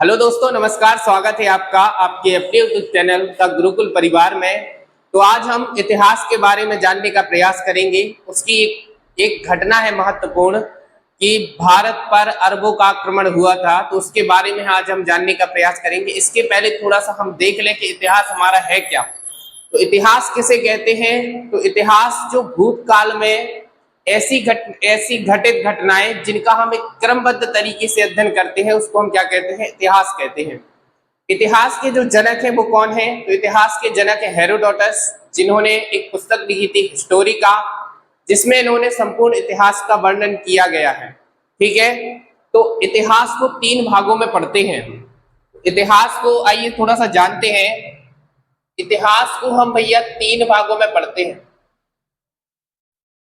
Hello दोस्तों, नमस्कार। स्वागत है आपका आपके अपने यूट्यूब चैनल का गुरुकुल परिवार में। तो आज हम इतिहास के बारे में जानने का प्रयास करेंगे। उसकी एक घटना है महत्वपूर्ण कि भारत पर अरबों का आक्रमण हुआ था, तो उसके बारे में आज हम जानने का प्रयास करेंगे। इसके पहले थोड़ा सा हम देख लें कि इतिहास हमारा है क्या। तो इतिहास किसे कहते हैं? तो इतिहास जो भूतकाल में ऐसी घटित घटनाएं जिनका हम एक क्रमबद्ध तरीके से अध्ययन करते हैं, उसको हम क्या कहते हैं? इतिहास कहते हैं। इतिहास के जो जनक है वो कौन है? तो इतिहास के जनक है हेरोडोटस, जिन्होंने एक पुस्तक लिखी थी हिस्टोरिका, जिसमें इन्होंने संपूर्ण इतिहास का वर्णन किया गया है। ठीक है, तो इतिहास को तीन भागों में पढ़ते हैं। इतिहास को आइए थोड़ा सा जानते हैं। इतिहास को हम भैया तीन भागों में पढ़ते हैं।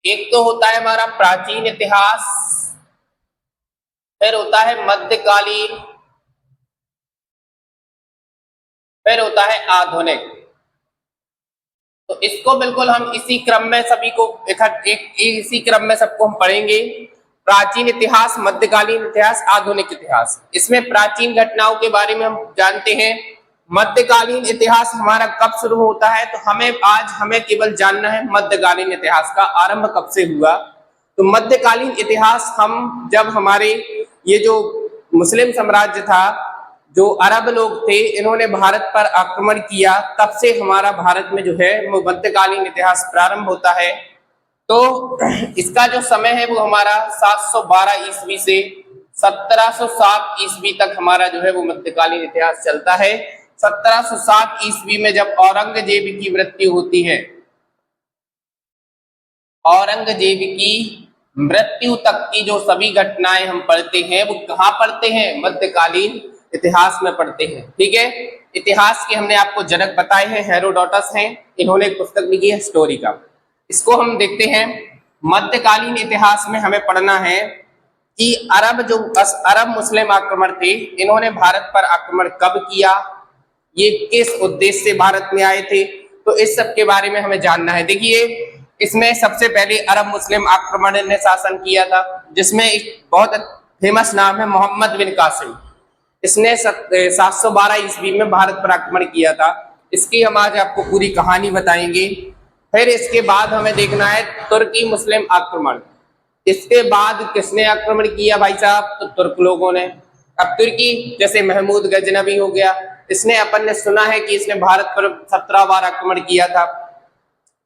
एक तो होता है हमारा प्राचीन इतिहास, फिर होता है मध्यकालीन, फिर होता है आधुनिक। तो इसको बिल्कुल हम इसी क्रम में सभी को इसी क्रम में सबको हम पढ़ेंगे। प्राचीन इतिहास, मध्यकालीन इतिहास, आधुनिक इतिहास। इसमें प्राचीन घटनाओं के बारे में हम जानते हैं। मध्यकालीन इतिहास हमारा कब शुरू होता है? तो हमें केवल जानना है मध्यकालीन इतिहास का आरंभ कब से हुआ। तो मध्यकालीन इतिहास हम जब हमारे ये जो मुस्लिम साम्राज्य था, जो अरब लोग थे, इन्होंने भारत पर आक्रमण किया, तब से हमारा भारत में जो है वो मध्यकालीन इतिहास प्रारंभ होता है। तो इसका जो समय है वो हमारा 712 ईस्वी से 1707 ईस्वी तक हमारा जो है वो मध्यकालीन इतिहास चलता है। 1707 ईस्वी में जब औरंगजेब की मृत्यु होती है, औरंगजेब की मृत्यु तक की जो सभी घटनाएं हम पढ़ते हैं वो कहाँ पढ़ते हैं? मध्यकालीन इतिहास में पढ़ते हैं। ठीक है, इतिहास के हमने आपको जनक बताए हैं, हेरोडोटस हैं। इन्होंने एक पुस्तक लिखी है हिस्टोरिका। इसको हम देखते हैं। मध्यकालीन इतिहास में हमें पढ़ना है कि अरब मुस्लिम आक्रमण थे, इन्होंने भारत पर आक्रमण कब किया, ये किस उद्देश्य से भारत में आए थे। तो इस सब के बारे में हमें जानना है। देखिए, इसमें सबसे पहले अरब मुस्लिम आक्रमण ने शासन किया था, जिसमें एक बहुत फेमस नाम है मोहम्मद बिन कासिम। इसने 712 ईस्वी में भारत पर आक्रमण किया था। इसकी हम आज आपको पूरी कहानी बताएंगे। फिर इसके बाद हमें देखना है तुर्की मुस्लिम आक्रमण। इसके बाद किसने आक्रमण किया भाई साहब? तो तुर्क लोगों ने। अब तुर्की जैसे महमूद गजनवी हो गया, इसने अपन ने सुना है कि इसने भारत पर 17 बार आक्रमण किया था।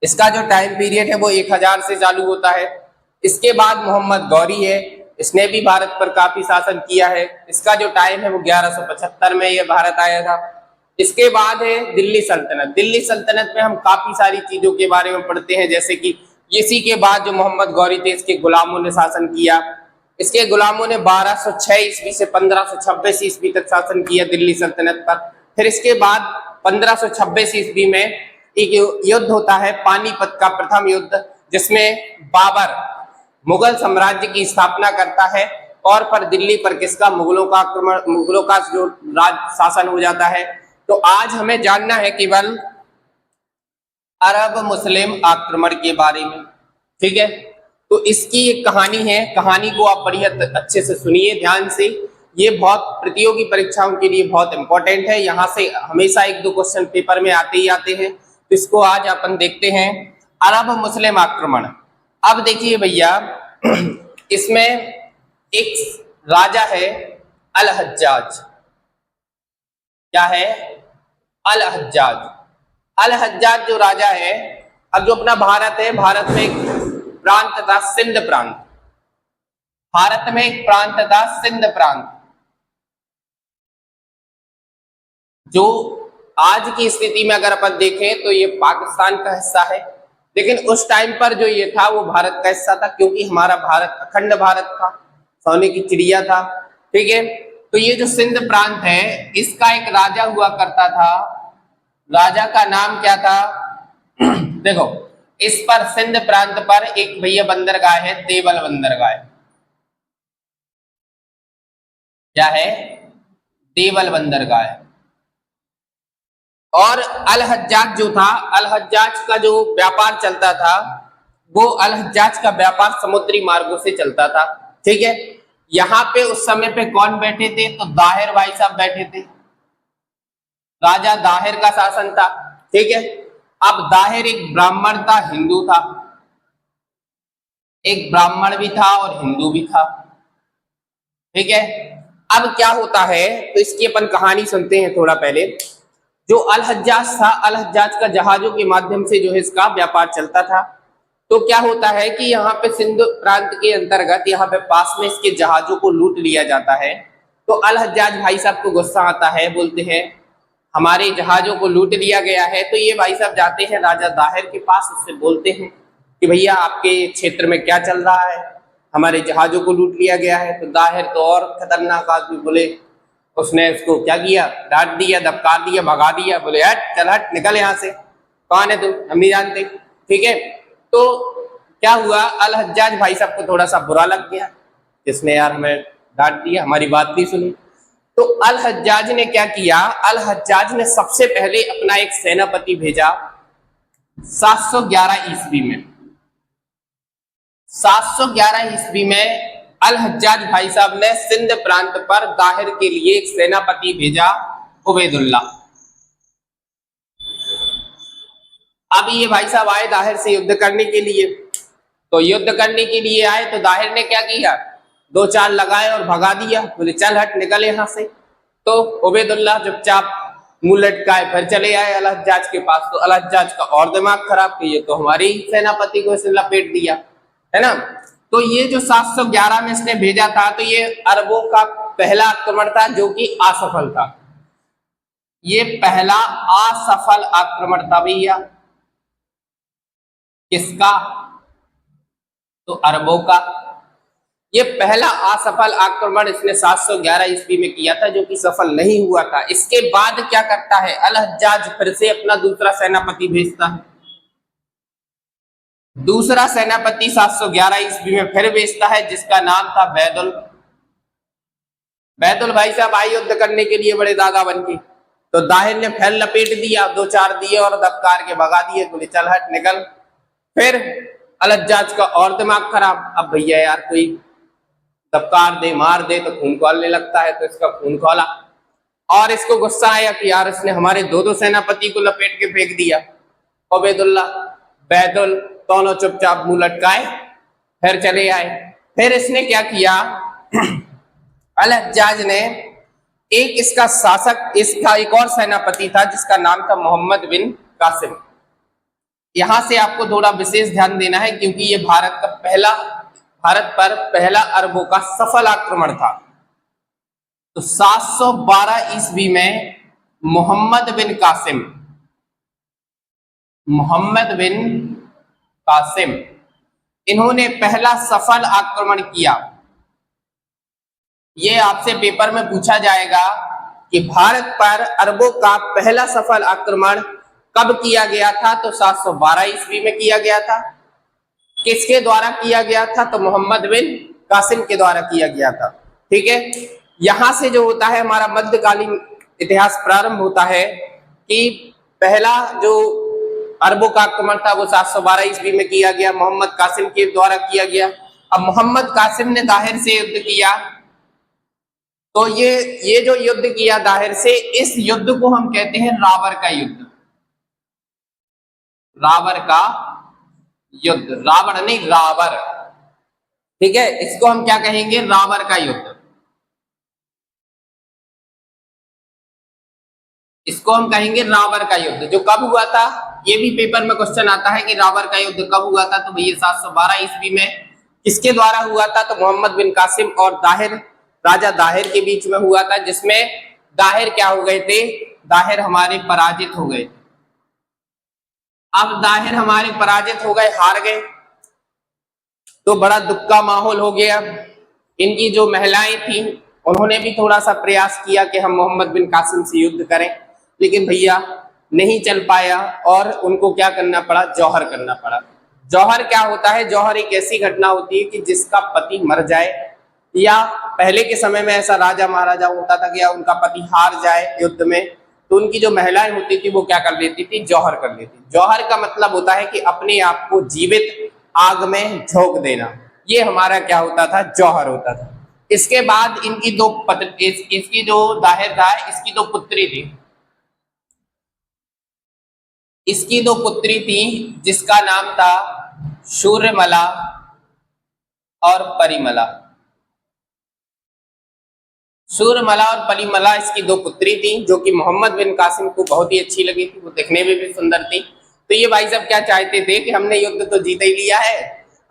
इसका जो टाइम पीरियड है वो 1000 से चालू होता है। इसके बाद मोहम्मद गौरी है, इसने भी भारत पर काफी शासन किया है। इसका जो टाइम है वो 1175 में ये भारत आया था। इसके बाद है दिल्ली सल्तनत। दिल्ली सल्तनत में हम काफी सारी चीजों के बारे में पढ़ते हैं, जैसे कि इसी के बाद जो मोहम्मद गौरी थे, इसके गुलामों ने शासन किया। इसके गुलामों ने 1206 ईस्वी से 1526 ईस्वी तक शासन किया दिल्ली सल्तनत पर। फिर इसके बाद 1526 ईस्वी में एक युद्ध होता है, पानीपत का प्रथम युद्ध, जिसमें बाबर मुगल साम्राज्य की स्थापना करता है और पर दिल्ली पर किसका? मुगलों का जो राज शासन हो जाता है। तो आज हमें जानना है केवल अरब मुस्लिम आक्रमण के बारे में। ठीक है, तो इसकी एक कहानी है। कहानी को आप बढ़िया अच्छे से सुनिए ध्यान से। ये बहुत प्रतियोगी परीक्षाओं के लिए बहुत इंपॉर्टेंट है। यहाँ से हमेशा 1-2 क्वेश्चन पेपर में आते ही आते हैं। तो इसको आज अपन देखते हैं, अरब मुस्लिम आक्रमण। अब देखिए भैया, इसमें एक राजा है अल हज्जाज। क्या है? अल हज्जाज। अल हज्जाज जो राजा है, अब जो अपना भारत है, भारत में एक प्रांत था सिंध प्रांत। भारत में एक प्रांत था सिंध प्रांत, जो आज की स्थिति में अगर अपन देखें तो ये पाकिस्तान का हिस्सा है। लेकिन उस टाइम पर जो ये था वो भारत का हिस्सा था, क्योंकि हमारा भारत अखंड भारत था, सोने की चिड़िया था। ठीक है, तो ये जो सिंध प्रांत है, इसका एक राजा हुआ करता था। राजा का नाम क्या था? देखो, इस पर सिंध प्रांत पर एक भैया बंदरगाह है, देवल बंदरगाह। क्या है? देवल बंदरगाह। और अल हज्जाज जो था, अल हज्जाज का जो व्यापार चलता था, वो अल हज्जाज का व्यापार समुद्री मार्गों से चलता था। ठीक है, यहाँ पे उस समय पे कौन बैठे थे? तो दाहिर भाई साहब बैठे थे, राजा दाहिर का शासन था। ठीक है, अब दाहिर एक ब्राह्मण था, हिंदू था, एक ब्राह्मण भी था और हिंदू भी था। ठीक है, अब क्या होता है, तो इसकी अपन कहानी सुनते हैं थोड़ा पहले। जो अल हज्जाज था, अल हज्जाज का जहाजों के माध्यम से जो है इसका व्यापार चलता था। तो क्या होता है कि यहाँ पे सिंध प्रांत के अंतर्गत यहाँ पे पास में इसके जहाजों को लूट लिया जाता है। तो अल हज्जाज भाई साहब को गुस्सा आता है, बोलते हैं हमारे जहाजों को लूट लिया गया है। तो ये भाई साहब जाते हैं राजा दाहिर के पास, उससे बोलते हैं कि भैया आपके क्षेत्र में क्या चल रहा है, हमारे जहाजों को लूट लिया गया है। तो दाहिर तो और खतरनाक आदमी, बोले उसने उसको क्या किया, डांट दिया, धपकार दिया, भगा दिया, बोले हट चल हट निकल यहाँ से, कौन है तुम, हम नहीं जानते। ठीक है, तो क्या हुआ, अल हज्जाज भाई साहब को थोड़ा सा बुरा लग गया, इसने यार हमें डांट दिया, हमारी बात नहीं सुनी। तो अल हज्जाज ने क्या किया, अल हज्जाज ने सबसे पहले अपना एक सेनापति भेजा 711 ईस्वी में। 711 ईस्वी में अल हज्जाज भाई साहब ने सिंध प्रांत पर दाहिर के लिए एक सेनापति भेजा, उबैदुल्ला। अब ये भाई साहब आए दाहिर से युद्ध करने के लिए। तो युद्ध करने के लिए आए तो दाहिर ने क्या किया, दो चार लगाए और भगा दिया, बोले चल हट निकल यहाँ से। तो उबैदुल्ला चुपचाप मुंह लटकाए फिर चले आए अल हज्जाज के पास। तो अल हज्जाज का और दिमाग खराब कि ये तो हमारे ही सेनापति को इसने लपेट दिया है ना। तो ये जो 711 में इसने भेजा था, तो ये अरबों का पहला आक्रमण था जो कि असफल था। ये पहला असफल आक्रमण था भैया, किसका, तो अरबों का। ये पहला असफल आक्रमण इसने 711 ईस्वी में किया था, जो कि सफल नहीं हुआ था। इसके बाद क्या करता है, अल हज्जाज फिर से अपना दूसरा सेनापति भेजता है। दूसरा सेनापति 711 ईस्वी में फिर भेजता है, जिसका नाम था बैदुल। बैदुल भाई साहब आए युद्ध करने के लिए बड़े दादा बन के। तो दाहिर ने फिर लपेट दिया, दो चार दिए और धक्कार के भगा दिए, बोले चल हट निकल। फिर अल हज्जाज का और दिमाग खराब, अब भैया यार कोई धक्कार दे मार दे तो खून खौलने लगता है, तो इसका खून खौला और इसको गुस्सा आया कि यार इसने हमारे दो दो सेनापति को लपेट के फेंक दिया। उबैदुल्ला बैदुल दोनों चुपचाप मुंह लटकाए फिर चले आए। फिर इसने क्या किया, अल हज्जाज ने एक इसका शासक, इसका एक और सेनापति था जिसका नाम था मोहम्मद बिन कासिम। यहां से आपको थोड़ा विशेष ध्यान देना है क्योंकि ये भारत पर पहला अरबों का सफल आक्रमण था। तो 712 ईस्वी में मोहम्मद बिन कासिम इन्होंने पहला सफल आक्रमण किया। ये आपसे पेपर में पूछा जाएगा कि भारत पर अरबों का पहला सफल आक्रमण कब किया गया था, तो 712 ईस्वी में किया गया था। किसके द्वारा किया गया था, तो मोहम्मद बिन कासिम के द्वारा किया गया था। ठीक है, यहां से जो होता है हमारा मध्यकालीन इतिहास प्रारंभ होता है कि पहला जो अरबों का आक्रमण था वो 712 ईस्वी में किया गया, मोहम्मद कासिम के द्वारा किया गया। अब मोहम्मद कासिम ने दाहिर से युद्ध किया। तो ये जो युद्ध किया दाहिर से, इस युद्ध को हम कहते हैं रावर का युद्ध। रावर का युद्ध, रावण नहीं रावर। ठीक है, इसको हम क्या कहेंगे, रावर का युद्ध। इसको हम कहेंगे रावर का युद्ध। जो कब हुआ था, ये भी पेपर में क्वेश्चन आता है कि रावर का युद्ध कब हुआ था, तो भैया 712 ईस्वी में। किसके द्वारा हुआ था, तो मोहम्मद बिन कासिम और दाहिर, राजा दाहिर के बीच में हुआ था, जिसमें दाहिर क्या हो गए थे, दाहिर हमारे पराजित हो गए। अब दाहिर हमारे पराजित हो गए, हार गए, तो बड़ा दुख का माहौल हो गया। इनकी जो महिलाएं थी उन्होंने भी थोड़ा सा प्रयास किया कि हम मोहम्मद बिन कासिम से युद्ध करें, लेकिन भैया नहीं चल पाया और उनको क्या करना पड़ा, जौहर करना पड़ा। जौहर क्या होता है, जौहर एक ऐसी घटना होती है कि जिसका पति मर जाए, या पहले के समय में ऐसा राजा महाराजा होता था कि या उनका पति हार जाए युद्ध में, तो उनकी जो महिलाएं होती थी वो क्या कर लेती थी, जौहर कर लेती। जौहर का मतलब होता है कि अपने आप को जीवित आग में झोंक देना, ये हमारा क्या होता था, जौहर होता था। इसके बाद इनकी इसकी जो दाहिर था, इसकी दो पुत्री थी, इसकी दो पुत्री थी जिसका नाम था शूर्यमला और परिमला। शूरमला और परिमला इसकी दो पुत्री थी, जो कि मोहम्मद बिन कासिम को बहुत ही अच्छी लगी थी, वो देखने में भी सुंदर थी। तो ये भाई साहब क्या चाहते थे कि हमने युद्ध तो जीत ही लिया है,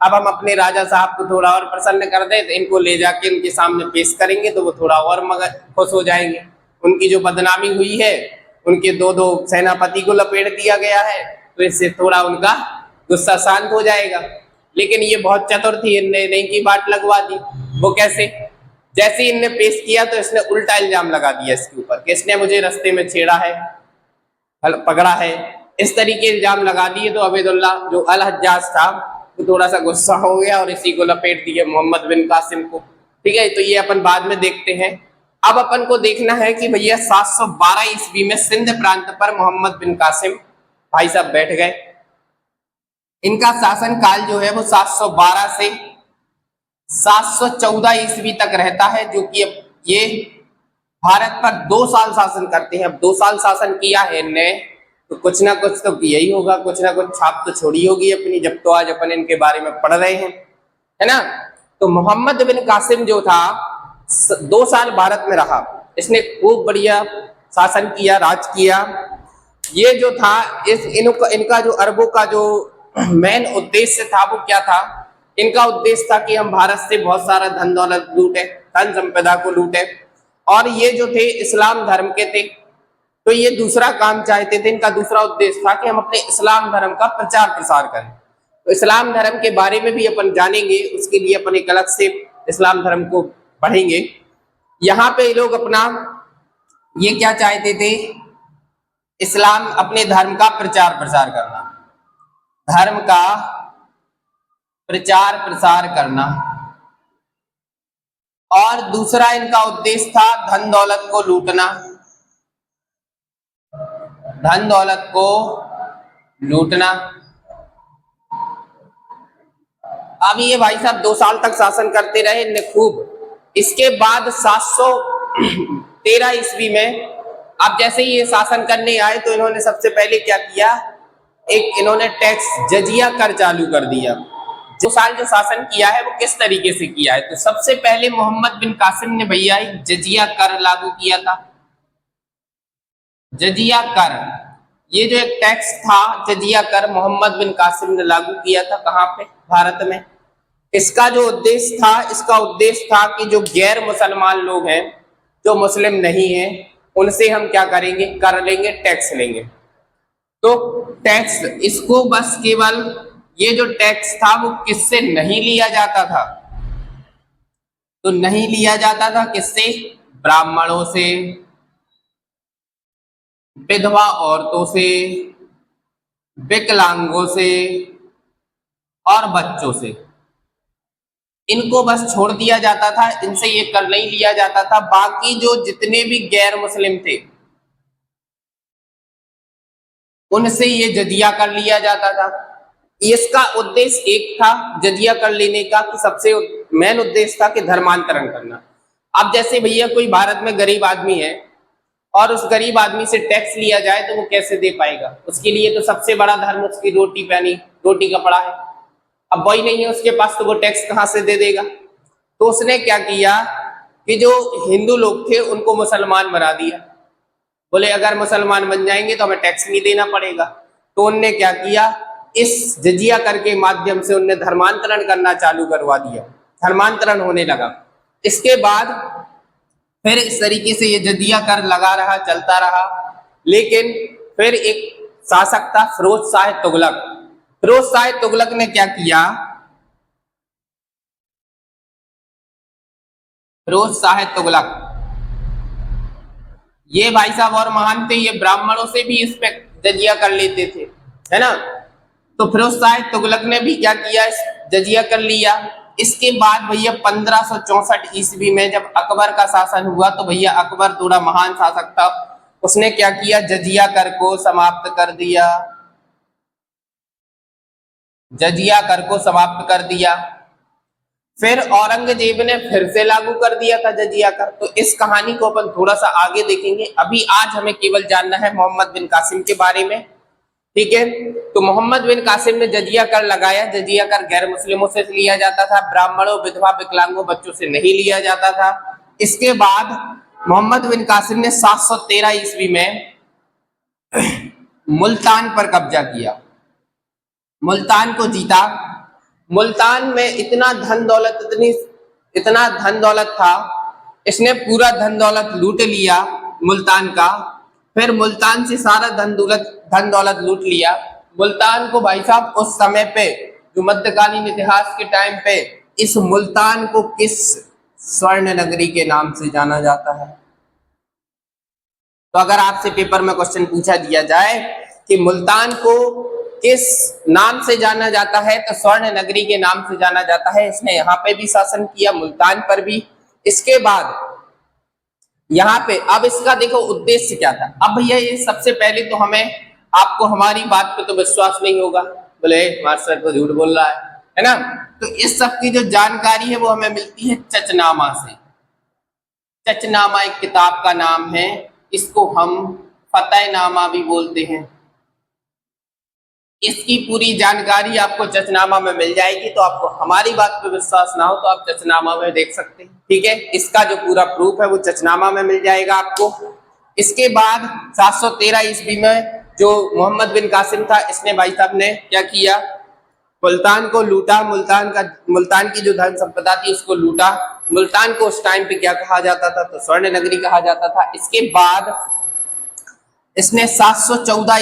अब हम अपने राजा साहब को थोड़ा और प्रसन्न कर दें, तो इनको ले जाके इनके सामने पेश करेंगे तो वो थोड़ा और मगर खुश हो जाएंगे। उनकी जो बदनामी हुई है, उनके दो दो सेनापति को लपेट दिया गया है, तो इससे थोड़ा उनका गुस्सा शांत हो जाएगा। लेकिन ये बहुत चतुर थी, इनने नहीं की बात लगवा दी। वो कैसे? जैसे इनने पेश किया तो इसने उल्टा इल्जाम लगा दिया इसके ऊपर कि इसने मुझे रास्ते में छेड़ा है, पकड़ा है, इस तरीके इल्जाम लगा दिए। तो अबेदुल्ला जो अल हज्जाज था वो थोड़ा सा गुस्सा हो गया और इसी को लपेट दिया मोहम्मद बिन कासिम को। ठीक है, तो ये अपन बाद में देखते हैं। अब अपन को देखना है कि भैया 712 ईस्वी में सिंध प्रांत पर मोहम्मद बिन कासिम भाई साहब बैठ गए। इनका शासन काल जो है वो 712 से 714 ईस्वी तक रहता है, जो कि अब ये भारत पर 2 साल शासन करते हैं। अब 2 साल शासन किया है इनने, तो कुछ ना कुछ तो किया ही होगा, कुछ ना कुछ छाप तो छोड़ी होगी अपनी, जब तो आज अपन इनके बारे में पढ़ रहे हैं, है ना। तो मोहम्मद बिन कासिम जो था 2 साल भारत में रहा, इसने खूब बढ़िया शासन किया, राज किया। ये जो था इनका जो अरबों का जो मेन उद्देश्य था वो क्या था? इनका उद्देश्य था कि हम भारत से बहुत सारा धन दौलत लूटे, धन संपदा को लूटे। और ये जो थे इस्लाम धर्म के थे, तो ये दूसरा काम चाहते थे। इनका दूसरा उद्देश्य था कि हम अपने इस्लाम धर्म का प्रचार प्रसार करें। तो इस्लाम धर्म के बारे में भी अपन जानेंगे, उसके लिए अपन एक अलग से इस्लाम धर्म को पढ़ेंगे। यहाँ पे ये लोग अपना ये क्या चाहते थे? इस्लाम, अपने धर्म का प्रचार प्रसार करना, धर्म का प्रचार प्रसार करना। और दूसरा इनका उद्देश्य था धन दौलत को लूटना, धन दौलत को लूटना। अब ये भाई साहब 2 साल तक शासन करते रहे इनने खूब। इसके बाद 713 ईस्वी में, अब जैसे ही ये शासन करने आए तो इन्होंने सबसे पहले क्या किया? एक इन्होंने टैक्स, जजिया कर चालू कर दिया। 2 साल जो शासन किया है वो किस तरीके से किया है? तो सबसे पहले मोहम्मद बिन कासिम ने भैया एक जजिया कर लागू किया था। जजिया कर, ये जो एक टैक्स था जजिया कर, मोहम्मद बिन कासिम ने लागू किया था। कहाँ पे? भारत में। इसका जो उद्देश्य था, इसका उद्देश्य था कि जो गैर मुसलमान लोग हैं, जो मुस्लिम नहीं है, उनसे हम क्या करेंगे? कर लेंगे, टैक्स लेंगे। तो टैक्स, इसको बस केवल ये जो टैक्स था वो किससे नहीं लिया जाता था? तो नहीं लिया जाता था किससे? ब्राह्मणों से, विधवा औरतों से, विकलांगों से और बच्चों से। इनको बस छोड़ दिया जाता था, इनसे ये कर नहीं लिया जाता था। बाकी जो जितने भी गैर मुस्लिम थे उनसे ये जजिया कर लिया जाता था। इसका उद्देश्य एक था जजिया कर लेने का, कि सबसे मेन उद्देश्य था कि धर्मांतरण करना। अब जैसे भैया कोई भारत में गरीब आदमी है और उस गरीब आदमी से टैक्स लिया जाए तो वो कैसे दे पाएगा? उसके लिए तो सबसे बड़ा धर्म उसकी रोटी पानी, रोटी कपड़ा है। अब वही नहीं है उसके पास, तो वो टैक्स कहाँ से दे देगा? तो उसने क्या किया कि जो हिंदू लोग थे उनको मुसलमान बना दिया। बोले अगर मुसलमान बन जाएंगे तो हमें टैक्स नहीं देना पड़ेगा। तो उनने क्या किया? इस जजिया कर के माध्यम से उनने धर्मांतरण करना चालू करवा दिया, धर्मांतरण होने लगा। इसके बाद फिर इस तरीके से ये जजिया कर लगा रहा, चलता रहा। लेकिन फिर एक शासक था फिरोज शाह तुगलक। फिरोज शाह तुगलक ने क्या किया? फिरोज शाह तुगलक ये भाई साहब और महान थे, ये ब्राह्मणों से भी इस पे जजिया कर लेते थे, है ना। तो फिरोज शाह तुगलक ने भी क्या किया? जजिया कर लिया। इसके बाद भैया 1564 ईस्वी में जब अकबर का शासन हुआ, तो भैया अकबर थोड़ा महान शासक था, उसने क्या किया? जजिया कर को समाप्त कर दिया, जजिया कर को समाप्त कर दिया। फिर औरंगजेब ने फिर से लागू कर दिया था जजिया कर। तो इस कहानी को अपन थोड़ा सा आगे देखेंगे। अभी आज हमें केवल जानना है मोहम्मद बिन कासिम के बारे में, ठीक है। तो मोहम्मद बिन कासिम ने जजिया कर लगाया। जजिया कर गैर मुस्लिमों से लिया जाता था, ब्राह्मणों, विधवा, विकलांगों, बच्चों से नहीं लिया जाता था। इसके बाद मोहम्मद बिन कासिम ने 713 ईस्वी में मुल्तान पर कब्जा किया, मुल्तान को जीता। मुल्तान में इतना धन दौलत था, इसने पूरा धन दौलत लूट लिया मुल्तान का। फिर मुल्तान से सारा धन दौलत लूट लिया। मुल्तान को भाई साहब उस समय पे, जो मध्यकालीन इतिहास के टाइम पे, इस मुल्तान को किस स्वर्ण नगरी के नाम से जाना जाता है? तो अगर आपसे पेपर में क्वेश्चन पूछा दिया जाए कि मुल्तान को किस नाम से जाना जाता है, तो स्वर्ण नगरी के नाम से जाना जाता है। इसने यहाँ पे भी शासन किया, मुल्तान पर भी। इसके बाद यहाँ पे अब इसका देखो उद्देश्य क्या था। अब भैया ये सबसे पहले तो आपको हमारी बात पे तो विश्वास नहीं होगा, बोले हमारे सर तो झूठ बोल रहा है ना। तो इस सब की जो जानकारी है वो हमें मिलती है चचनामा से। चचनामा एक किताब का नाम है, इसको हम फतेहनामा भी बोलते हैं। इसकी पूरी जानकारी आपको चचनामा में मिल जाएगी। तो आपको हमारी बात पे विश्वास ना हो तो आप चचनामा में देख सकते हैं, ठीक है। इसका जो पूरा प्रूफ है वो चचनामा में मिल जाएगा आपको। इसके बाद 713 ईस्वी में जो मोहम्मद बिन कासिम था, इसने भाई साहब ने क्या किया, मुल्तान को लूटा। मुल्तान की जो धन संपदा थी उसको लूटा। मुल्तान को उस टाइम पे क्या कहा जाता था, तो स्वर्ण नगरी कहा जाता था। इसके बाद इसने 714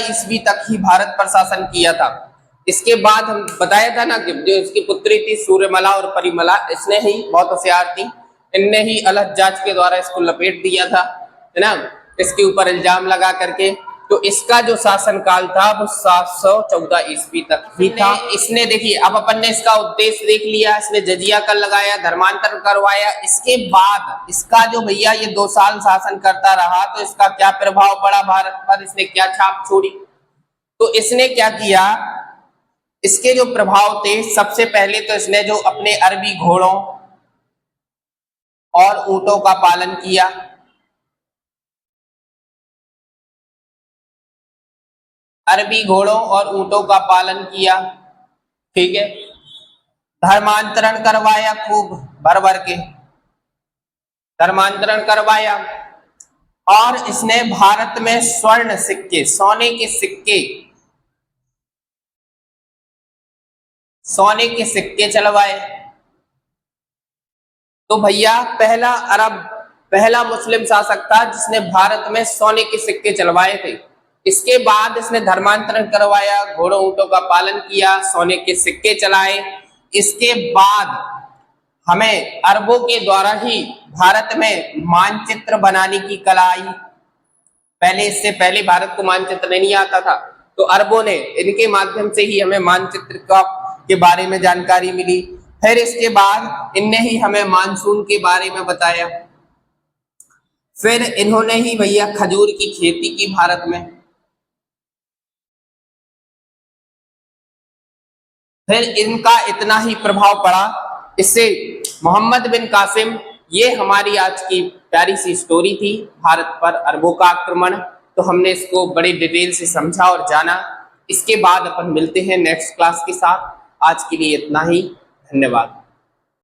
ईस्वी तक ही भारत पर शासन किया था। इसके बाद हम बताया था ना कि जो इसकी पुत्री थी सूर्यमला और परिमला, इसने ही, बहुत होशियार थी, इनने ही अलहज्जाज के द्वारा इसको लपेट दिया था, है ना, इसके ऊपर इल्जाम लगा करके। तो इसका जो शासन काल था वो 714 ईस्वी तक ही था। इसने देखिए, अब अपन ने इसका उद्देश्य देख लिया, इसने जजिया कर लगाया, धर्मांतरण करवाया। इसके बाद इसका जो भैया ये 2 साल शासन करता रहा, तो इसका क्या प्रभाव पड़ा भारत पर, इसने क्या छाप छोड़ी। तो इसने क्या किया, इसके जो प्रभाव थे, सबसे पहले तो इसने जो अपने अरबी घोड़ों और ऊंटों का पालन किया, अरबी घोड़ों और ऊंटों का पालन किया, ठीक है। धर्मांतरण करवाया, खूब भर भर के धर्मांतरण करवाया। और इसने भारत में स्वर्ण सिक्के, सोने के सिक्के चलवाए। तो भैया पहला मुस्लिम शासक था जिसने भारत में सोने के सिक्के चलवाए थे। इसके बाद इसने धर्मांतरण करवाया, घोड़ों ऊंटों का पालन किया, सोने के सिक्के चलाए। इसके बाद हमें अरबों के द्वारा ही भारत में मानचित्र बनाने की कला आई। इससे पहले भारत को मानचित्र नहीं आता था, तो अरबों ने, इनके माध्यम से ही हमें मानचित्र के बारे में जानकारी मिली। फिर इसके बाद इनने ही हमें मानसून के बारे में बताया। फिर इन्होंने ही भैया खजूर की खेती की भारत में। फिर इनका इतना ही प्रभाव पड़ा, इससे मोहम्मद बिन कासिम, ये हमारी आज की प्यारी सी स्टोरी थी, भारत पर अरबों का आक्रमण। तो हमने इसको बड़े डिटेल से समझा और जाना। इसके बाद अपन मिलते हैं नेक्स्ट क्लास के साथ। आज के लिए इतना ही, धन्यवाद।